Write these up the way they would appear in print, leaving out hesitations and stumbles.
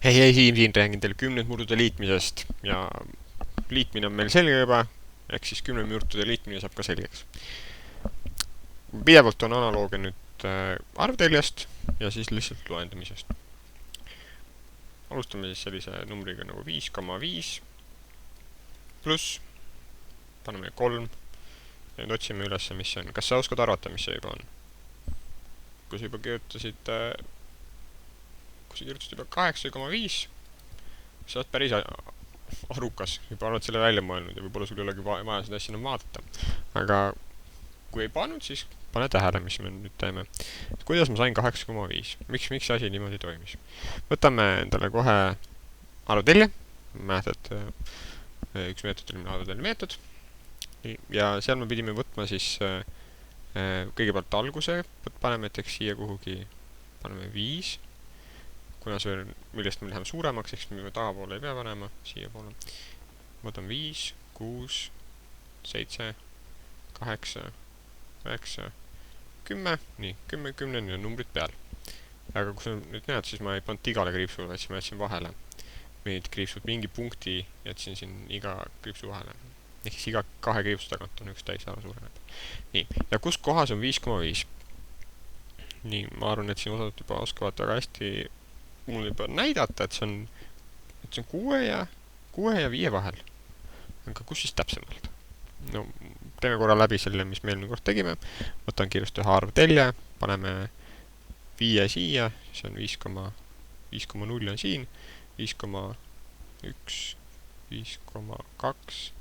Hei, siin räägin teile 10 murdude liitmisest ja liitmine on meil selge juba, ehk siis 10 murdude liitmine saab ka selgeks. Pidevalt on analoogia nüüd arvteljest ja siis lihtsalt loendamisest. Alustame siis sellise numbriga nagu 5,5 pluss, paneme 3 ja nüüd otsime üles, mis see on. Kas sa oskad arvata, mis see juba on? Kui sa juba kirjutasid juba 8,5, sa oled päris arukas, juba oled selle välja mõelnud ja võib-olla sul ei olegi vaja seda asja enam vaadata. Aga kui ei pannud, siis pane tähele, mis me nüüd teeme. Kuidas ma sain 8,5? Miks see asi niimoodi toimis? Võtame endale kohe arvutelje, mäletad, üks meetod oli arvutelje meetod, ja seal me pidime võtma siis kõigepealt alguse, paneme näiteks siia kuhugi, paneme 5, kuna see, millest me läheme suuremaks, eks me tagapoole ei pea panema, siia poole. Võtame 5, 6, 7, 8, 9, 10, nii, 10 on numbrid peal. Aga kui sa nüüd näed, siis ma ei pannud igale kriipsule, vaid siis ma jätsin vahele. Mingid kriipsud, mingi punkti jätsin siin iga kriipsu vahele. Ehk siis iga 2 kriipsu tagant on üks täisarv suureneb. Nii, ja kus kohas on 5,5? Nii, ma arvan, et siin osad juba oskavad väga hästi mul juba näidata, et see on 6 ja 5 vahel. Aga kus siis täpsemalt? No, teeme korra läbi selle, mis me eelmine kord tegime. Võtan kiiresti ühe arvtelje, paneme 5 siia, siis on 5,0 on siin, 5,1, 5,2,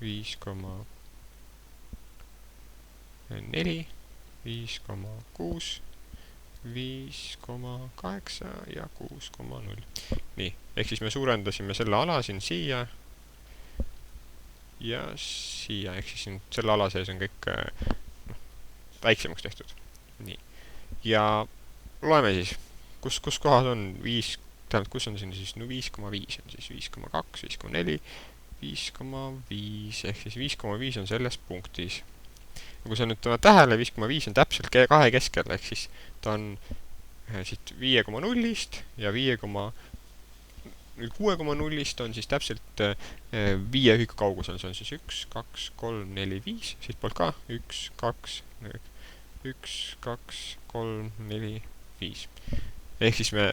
5,4, 5,6, 5,8 ja 6,0. Nii, ehk siis me suurendasime selle ala siin siia ja siia, ehk siis selle ala sees on kõik väiksemaks tehtud. Nii, ja loeme siis, kus kohas on 5, tähendab, kus on siin siis 5,5 on siis 5,2, 5,4, 5,5, ehk siis 5,5 on selles punktis. Kui sa nüüd tuled tähele, 5,5 on täpselt 2 keskel, ehk siis ta on siit 5,0-st ja 6,0-st on siis täpselt 5 ühiku kaugusel. See on siis 1, 2, 3, 4, 5, siit poolt ka 1, 2, 3, 4, 5. Ehk siis me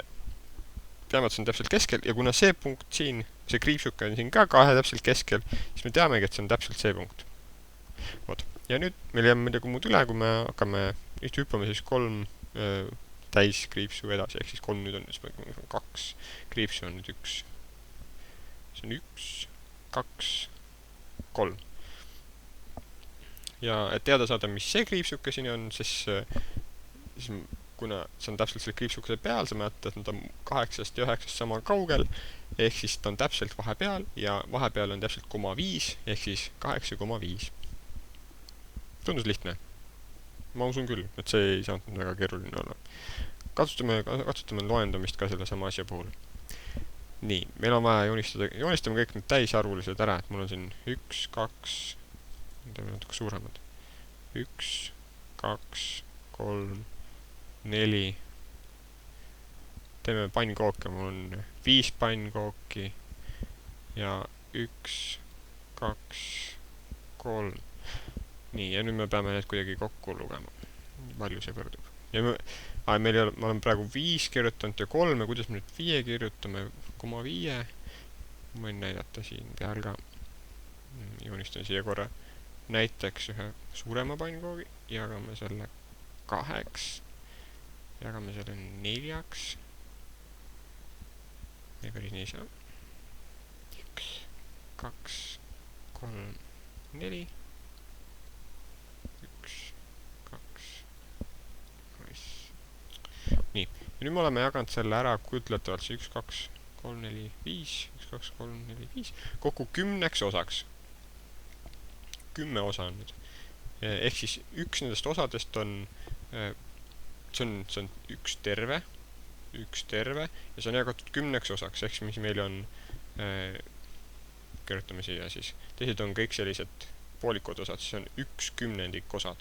teame, et see on täpselt keskel ja kuna see punkt siin, see kriipsuke on siin ka 2 täpselt keskel, siis me teamegi, et see on täpselt see punkt. Vot. Ja nüüd meil jääb midagi muud üle, kui me hakkame hüppama siis 3 täiskriipsu edasi, ehk siis 3 nüüd on 2 kriipsu on nüüd 1. See on 1, 2, 3. Ja et teada saada, mis see kriipsuke siin on, siis kuna see on täpselt selle kriipsukese peal, sa mäletad, et nad on 8 ja 9 sama kaugel, ehk siis ta on täpselt vahepeal ja vahepeal on täpselt 0,5, ehk siis 8,5. Tundus lihtne. Ma usun küll, et see ei saanud väga keeruline olla. Katsutame loendamist ka selle sama asja puhul. Nii, meil on vaja joonistame kõik need täisarvulised ära, et mul on siin 1, 2, teeme natuke suuremad. 1, 2, 3, 4. Teeme pannkooke, mul on 5 pannkooki ja 1, 2, 3. Nii, ja nüüd me peame need kuidagi kokku lugema. Palju see võrdub. Ja ma olen praegu 5 kirjutanud ja 3, kuidas me nüüd 5 kirjutame, 0,5. Ma võin näidata siin peal ka. Joonistan siia korra näiteks ühe suurema pannkoogi, jagame selle 2, jagame selle 4. Ei päris nii saa. 1, 2, 3, 4. Nii, ja nüüd me oleme jaganud selle ära kujutletavalt see 1, 2, 3, 4, 5, 1, 2, 3, 4, 5, kokku 10 osaks. 10 osa on nüüd. Ehk siis üks nendest osadest on, see on üks terve, ja see on jagatud 10 osaks, ehk mis meil on, kirjutame siia siis, teised on kõik sellised poolikud osad, siis on 1/10 osad.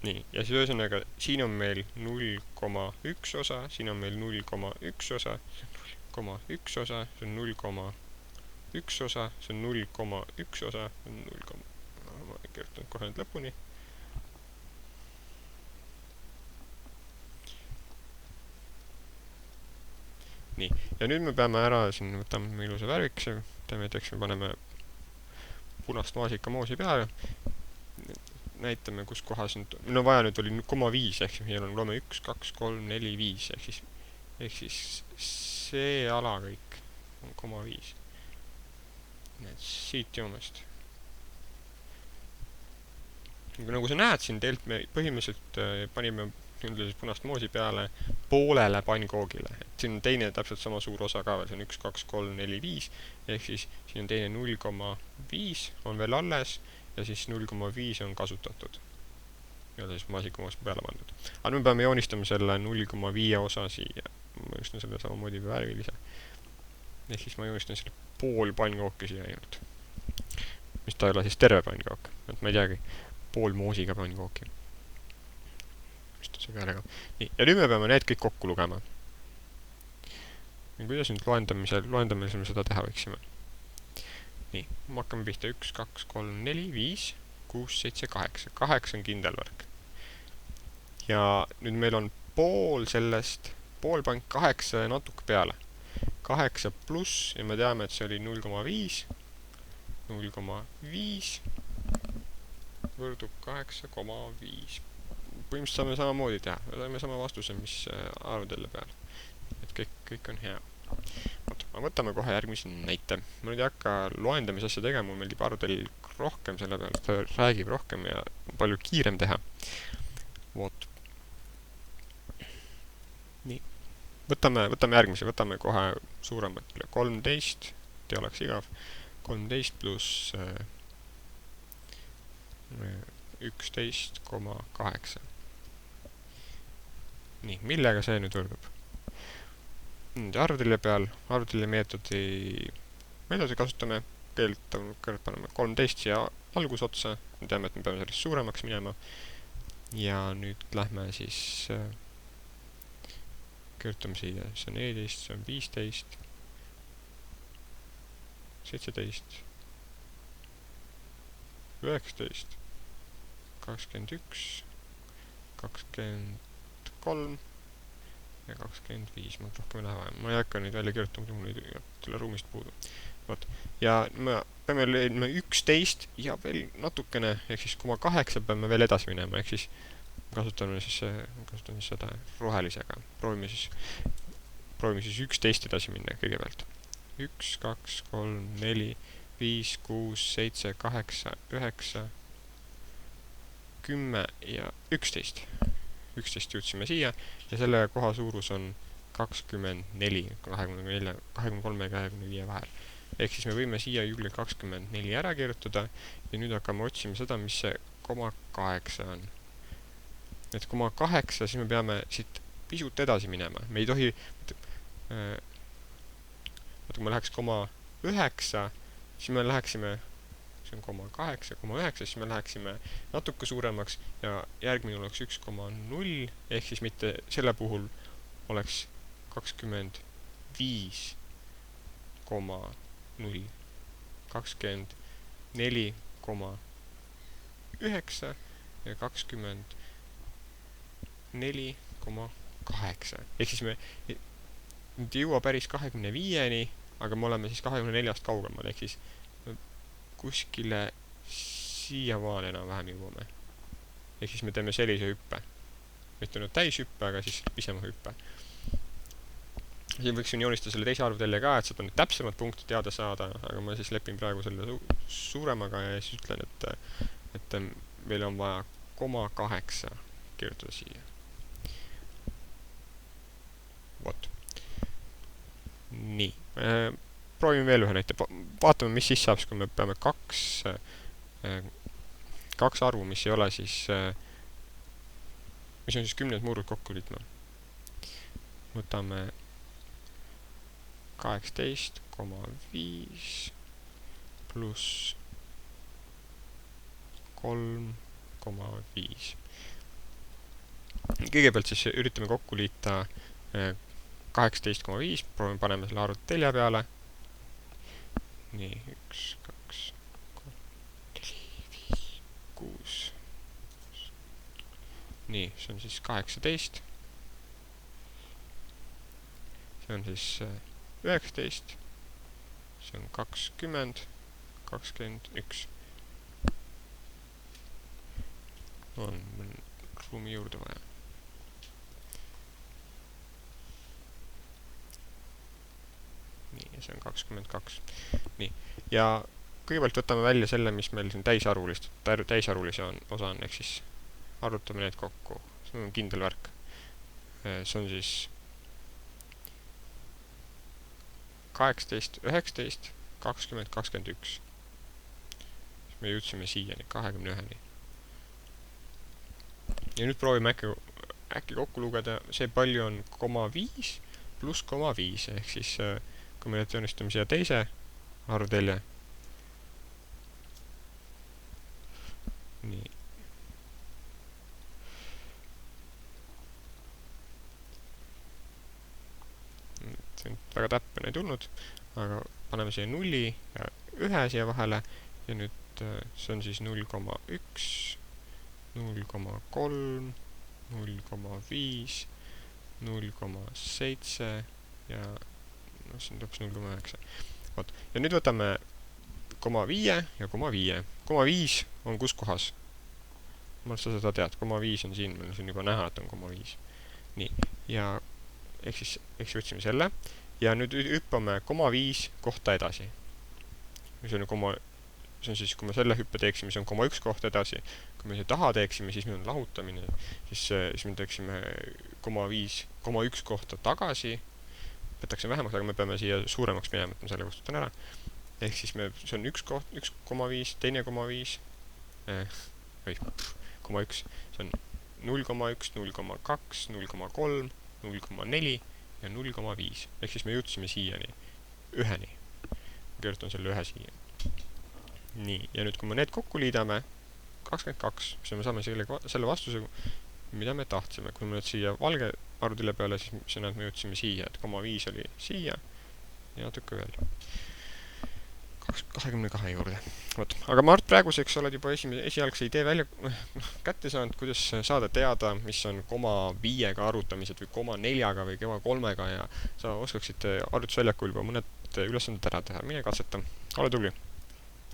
nii, ja siis ühesõnaga, siin on meil 0,1 osa, siin on meil 0,1 osa, 0,1 osa, see on 0,1 osa, see on 0,1 osa, see on 0, ma ei kirjutanud kohe nüüd lõpuni. nii, ja nüüd me peame ära siin, võtame ilusa värvikese, näiteks me paneme punast maasikamoosi peale, näitame, kus kohas nüüd, no vaja nüüd oli 0,5, ehk siis meil on, loome 1, 2, 3, 4, 5, ehk siis see ala kõik on 0,5. Need siit joomest. Nagu sa näed siin tegelikult me põhimõtteliselt panime siis punast moosi peale poolele pannkoogile. Et siin on teine täpselt sama suur osa ka veel, see on 1, 2, 3, 4, 5, ehk siis siin on teine 0,5 on veel alles ja siis 0,5 on kasutatud. Ja siis maasikamoos peale pandud. Aga nüüd me peame joonistama selle 0,5 osa siia. Ma joonistan selle samamoodi värvilise. Ehk siis ma joonistan selle pool pannkooki siia ainult. Mis ta ei ole siis terve pannkook. Et ma ei teagi, pool moosiga pannkooki. Nii, ja nüüd me peame need kõik kokku lugema. Ja kuidas nüüd loendamisel me seda teha võiksime? Nii, ma hakkame pihta 1, 2, 3, 4, 5, 6, 7, 8. 8 on kindel värk. Ja nüüd meil on pool sellest, pool pank 8 ja natuke peale. 8 pluss ja me teame, et see oli 0,5. 0,5 võrdub 8,5. Põhimõtteliselt saame samamoodi teha. Me saame sama vastuse, mis arvudele peal. Et kõik on hea. Ma võtame kohe järgmise näite. Ma nüüd ei hakka loendamise asja tegema, mul meeldib arvudel rohkem selle peal, ta räägib rohkem ja palju kiirem teha. Voot. Nii. Võtame järgmise, võtame kohe suuremat. 13, te oleks igav. 13 pluss 11,8. Nii, millega see nüüd võrdub? Nüüd arvutile peal, arvutile meetodi kasutame, kõigepealt paneme 13 siia algusotsa, me teame, et me peame sellest suuremaks minema, ja nüüd lähme siis, kirjutame siia, see on 14, see on 15, 17, 19, 21, 23 ja 25, ma rohkem ei lähe vaja. Ma ei hakka neid välja kirjutama, mul ei tule ruumist puudu. Võt. Ja me peame leidma 11 ja veel natukene, ehk siis 0,8 peame veel edasi minema, ehk siis kasutame siis seda rohelisega. Proovime siis 11 edasi minna kõigepealt. 1, 2, 3, 4, 5, 6, 7, 8, 9, 10 ja 11. 11 jõudsime siia ja selle koha suurus on 24, 23 ja 25 vahel. Ehk siis me võime siia juurde 24 ära kirjutada ja nüüd hakkame otsima seda, mis see 0,8 on. Et 0,8, siis me peame siit pisut edasi minema. Me ei tohi, kui me läheks 0,9, siis me läheksime, see on 0,8, siis me läheksime natuke suuremaks ja järgmine oleks 1,0, ehk siis mitte selle puhul oleks 25,0, 24,9 ja 24,8. Ehk siis me nüüd ei jõua päris 25-ni, aga me oleme siis 24-st kaugemal, ehk siis kuskile siiamaale enam-vähem jõuame. Ehk siis me teeme sellise hüppe. Mitte nüüd täishüppe, aga siis pisema hüppe. Siin võiksin joonistada selle teise arvutelle ka, et seda nüüd täpsemad punkti teada saada, aga ma siis lepin praegu selle suuremaga ja siis ütlen, et meil on vaja 0,8 kirjutada siia. Vot. Nii. Proovime veel ühe näite. Vaatame, mis siis saab, kui me peame kaks arvu, mis ei ole siis, mis on siis 10 murud kokku liitma. Võtame 18,5 pluss 3,5. kõigepealt siis üritame kokku liita 18,5, proovime paneme selle arvuti telje peale. nii, 1, 2, 3, 4, 5, 6. nii, see on siis 18. see on siis 19. see on 20, 21. on ruumi juurde vaja. nii, ja see on 22. nii, ja kõigepealt võtame välja selle, mis meil siin täisarvulise osa on, ehk siis arvutame need kokku. see on kindel värk. see on siis 18, 19, 20, 21. siis me jõudsime siiani, 21-ni. ja nüüd proovime äkki kokku lugeda, see palju on 0,5 pluss 0,5, ehk siis kui me nüüd joonistame siia teise arvtelje. nii. see on väga täpne ei tulnud, aga paneme siia 0 ja 1 siia vahele ja nüüd see on siis 0,1, 0,3, 0,5, 0,7 ja noh, see on täpselt 0,9. Vot, ja nüüd võtame 0,5 ja 0,5. 0,5 on kus kohas? Ma sa seda tead, 0,5 on siin, meil on siin juba näha, et on 0,5. nii, ja ehk siis võtsime selle ja nüüd hüppame 0,5 kohta edasi. see on siis, kui me selle hüppe teeksime, see on 0,1 kohta edasi. kui me see taha teeksime, siis meil on lahutamine, siis me teeksime 0,1 kohta tagasi. võtaksime vähemaks, aga me peame siia suuremaks minema, et ma selle kustutan ära. ehk siis see on 1,5, teine 0,5, 0,1, see on 0,1, 0,2, 0,3, 0,4 ja 0,5. ehk siis me jõudsime siiani, 1-ni. kirjutan selle 1 siia. nii, ja nüüd kui me need kokku liidame, 22, siis me saame selle vastuse, mida me tahtsime. kui me nüüd siia valge arvutile peale, siis me jõudsime siia, et 0,5 oli siia ja natuke veel 22 juurde. Vot, aga Mart, praeguseks oled juba esialgse idee kätte saanud, kuidas saada teada, mis on 0,5-ga arvutamised või 0,4-ga või 0,3-ga ja sa oskaksid arvutusväljakul juba mõned ülesanded ära teha. Mine katseta, ole tubli!